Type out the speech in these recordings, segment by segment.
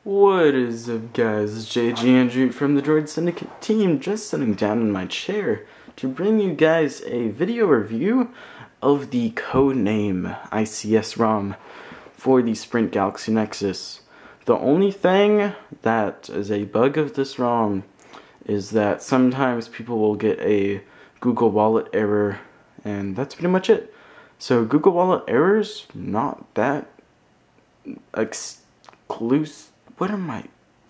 What is up, guys? It's JG Andrew from the Droid Syndicate team, just sitting down in my chair to bring you guys a video review of the Codename ICS ROM for the Sprint Galaxy Nexus. The only thing that is a bug of this ROM is that sometimes people will get a Google Wallet error, and that's pretty much it. So Google Wallet errors, not that exclusive. What am I?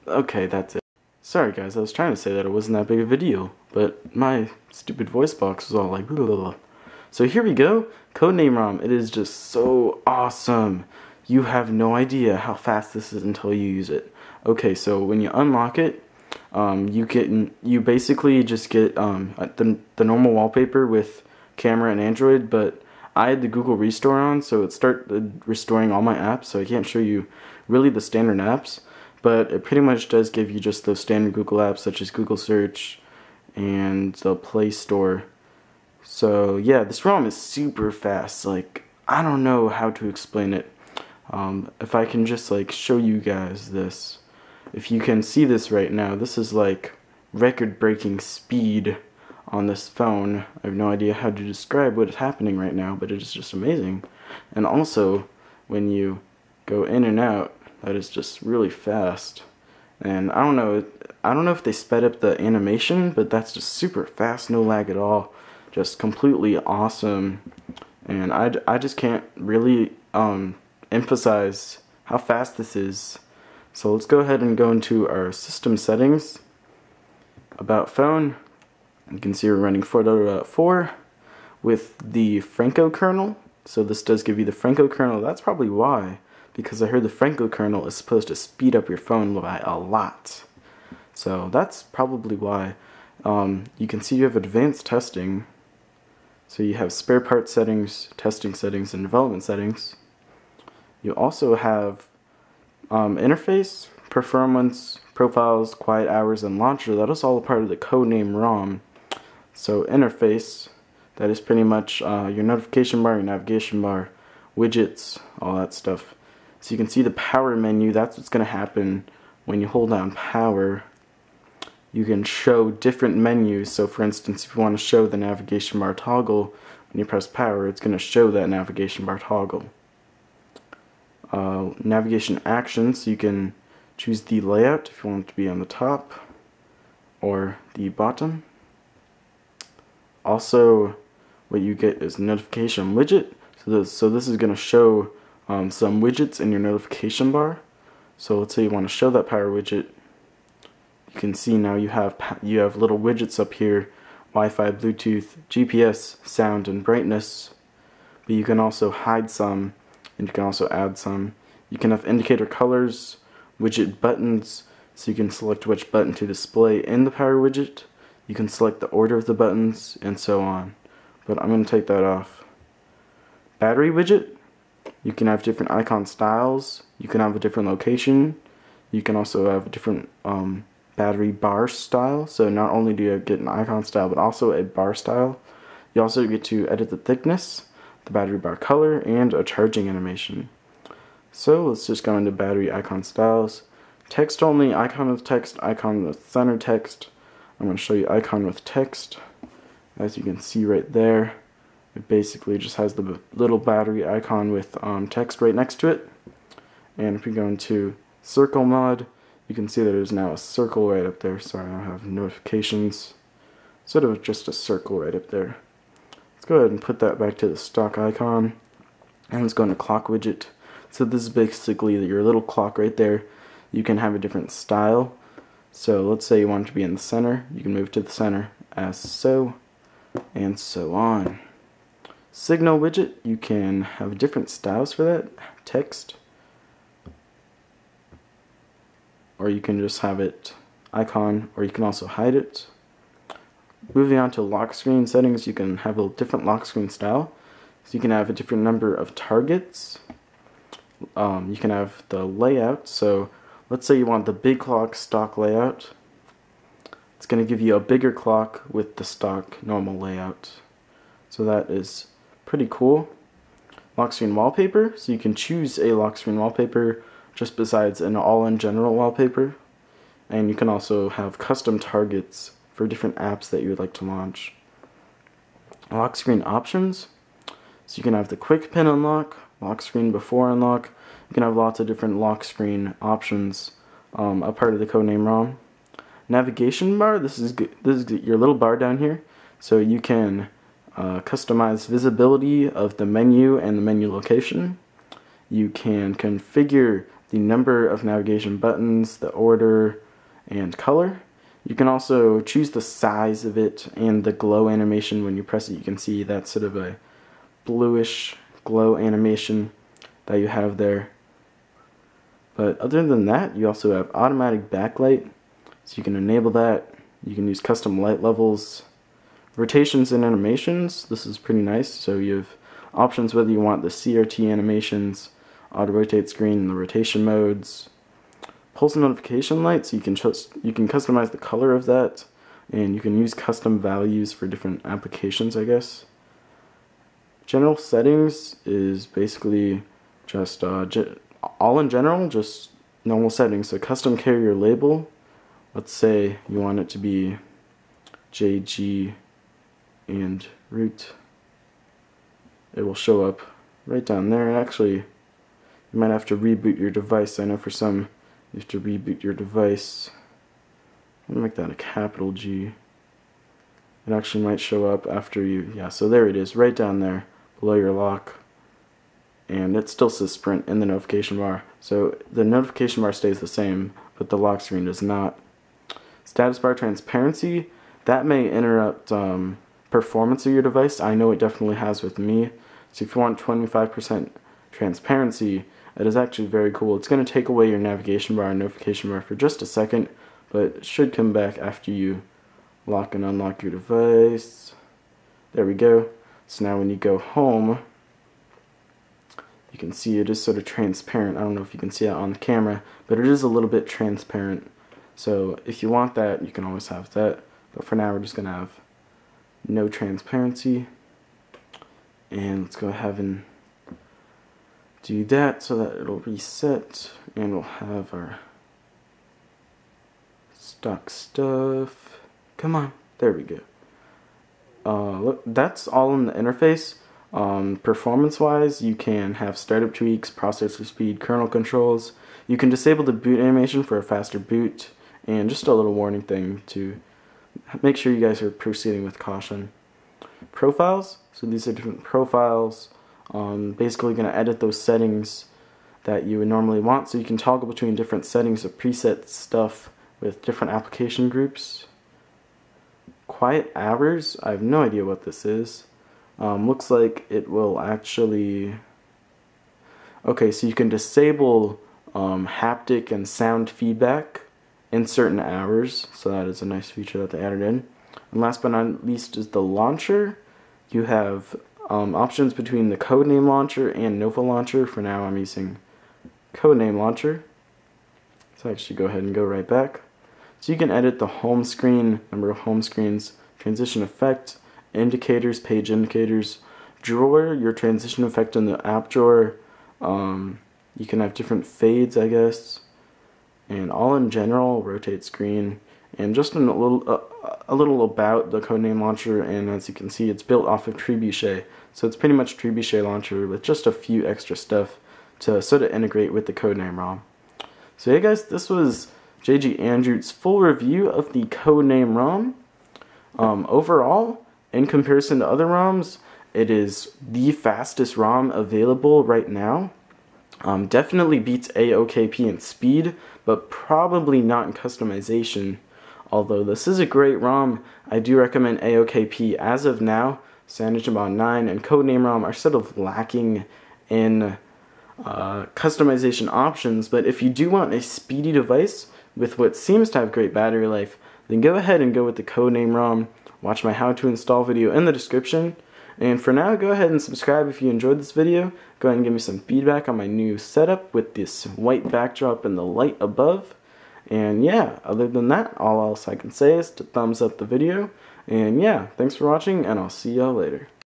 Okay, that's it. Sorry guys, I was trying to say that it wasn't that big of a deal, but my stupid voice box was all like blah, blah, blah. So here we go, Codename ROM. It is just so awesome. You have no idea how fast this is until you use it. Okay, so when you unlock it, you basically just get the normal wallpaper with camera and Android, but I had the Google Restore on, so it started restoring all my apps, so I can't show you really the standard apps. But it pretty much does give you just those standard Google apps such as Google Search and the Play Store. So yeah, this ROM is super fast. Like, I don't know how to explain it. If I can just like show you guys this. If you can see this right now, this is like record-breaking speed on this phone. I have no idea how to describe what is happening right now, but it is just amazing. And also, when you go in and out, that is just really fast. And I don't know if they sped up the animation, but that's just super fast, no lag at all. Just completely awesome. And I just can't really emphasize how fast this is. So let's go ahead and go into our system settings. About phone, you can see we're running 4.4 with the Franco kernel. So this does give you the Franco kernel. That's probably why, because I heard the Franco kernel is supposed to speed up your phone by a lot. So that's probably why. You can see you have advanced testing. So you have spare part settings, testing settings, and development settings. You also have interface, performance, profiles, quiet hours, and launcher. That is all a part of the Codename ROM. So interface, that is pretty much your notification bar, your navigation bar, widgets, all that stuff. So you can see the power menu. That's what's going to happen when you hold down power. You can show different menus. So for instance, if you want to show the navigation bar toggle, when you press power, it's going to show that navigation bar toggle. Navigation actions, so you can choose the layout if you want it to be on the top or the bottom. Also, what you get is notification widget. So this is going to show some widgets in your notification bar. So let's say you want to show that power widget. You can see now you have little widgets up here: Wi-Fi, Bluetooth, GPS, sound, and brightness. But you can also hide some, and you can also add some. You can have indicator colors, widget buttons, so you can select which button to display in the power widget. You can select the order of the buttons, and so on. But I'm going to take that off. Battery widget. You can have different icon styles. You can have a different location. You can also have a different battery bar style. So not only do you get an icon style, but also a bar style. You also get to edit the thickness, the battery bar color, and a charging animation. So let's just go into battery icon styles. Text only, icon with text, icon with center text. I'm going to show you icon with text. As you can see right there, it basically just has the little battery icon with text right next to it. And if we go into circle mode, you can see that there's now a circle right up there. Sorry, I don't have notifications. Sort of just a circle right up there. Let's go ahead and put that back to the stock icon. And let's go into clock widget. So this is basically your little clock right there. You can have a different style. So let's say you want it to be in the center. You can move to the center as so, and so on. Signal widget, you can have different styles for that. Text, or you can just have it icon, or you can also hide it. Moving on to lock screen settings, you can have a different lock screen style. So you can have a different number of targets. You can have the layout. So let's say you want the big clock stock layout. It's going to give you a bigger clock with the stock normal layout. So that is pretty cool. Lock screen wallpaper. So you can choose a lock screen wallpaper, just besides an all-in-general wallpaper. And you can also have custom targets for different apps that you would like to launch. Lock screen options. So you can have the quick pin unlock, lock screen before unlock. You can have lots of different lock screen options, a part of the Codename ROM. Navigation bar. This is your little bar down here, so you can customize visibility of the menu and the menu location. You can configure the number of navigation buttons, the order, and color. You can also choose the size of it and the glow animation. When you press it, you can see that sort of a bluish glow animation that you have there. But other than that, you also have automatic backlight, so you can enable that. You can use custom light levels, rotations and animations. This is pretty nice. So you have options whether you want the CRT animations, auto rotate screen, and the rotation modes. Pulse notification light, so you can customize the color of that, and you can use custom values for different applications, I guess. General settings is basically just all in general, just normal settings. So custom carrier label. Let's say you want it to be JG and root. It will show up right down there. Actually, you might have to reboot your device. I know for some you have to reboot your device. I'm gonna make that a capital G. It actually might show up after you, yeah, so there it is, right down there, below your lock. And it still says sprint in the notification bar. So the notification bar stays the same, but the lock screen does not. Status bar transparency, that may interrupt performance of your device. I know it definitely has with me. So if you want 25% transparency, it is actually very cool. It's going to take away your navigation bar and notification bar for just a second, but it should come back after you lock and unlock your device. There we go. So now when you go home, you can see it is sort of transparent. I don't know if you can see that on the camera, but it is a little bit transparent. So if you want that, you can always have that. But for now, we're just going to have no transparency. And let's go ahead and do that so that it'll reset, and we'll have our stock stuff. Come on, there we go. Look, that's all in the interface. Performance wise, you can have startup tweaks, processor speed, kernel controls. You can disable the boot animation for a faster boot, and just a little warning thing to make sure you guys are proceeding with caution. Profiles, so these are different profiles. Basically going to edit those settings that you would normally want, so you can toggle between different settings of preset stuff with different application groups. Quiet hours, I have no idea what this is. Looks like it will actually, okay, so you can disable haptic and sound feedback in certain hours, so that is a nice feature that they added in. And last but not least is the launcher. You have options between the Codename launcher and Nova launcher. For now I'm using Codename launcher. So I should go ahead and go right back. So you can edit the home screen, number of home screens, transition effect, indicators, page indicators, drawer, your transition effect in the app drawer. You can have different fades, I guess. And all in general, rotate screen. And just a little about the Codename launcher, and as you can see, it's built off of Trebuchet. So it's pretty much Trebuchet launcher with just a few extra stuff to sort of integrate with the Codename ROM. So yeah guys, this was JG Andrew's full review of the Codename ROM. Overall, in comparison to other ROMs, it is the fastest ROM available right now. Definitely beats AOKP in speed, but probably not in customization. Although this is a great ROM, I do recommend AOKP as of now. CyanogenMod 9 and Codename ROM are sort of lacking in customization options, but if you do want a speedy device with what seems to have great battery life, then go ahead and go with the Codename ROM. Watch my how to install video in the description. And for now, go ahead and subscribe if you enjoyed this video. Go ahead and give me some feedback on my new setup with this white backdrop and the light above. And yeah, other than that, all else I can say is to thumbs up the video. And yeah, thanks for watching, and I'll see y'all later.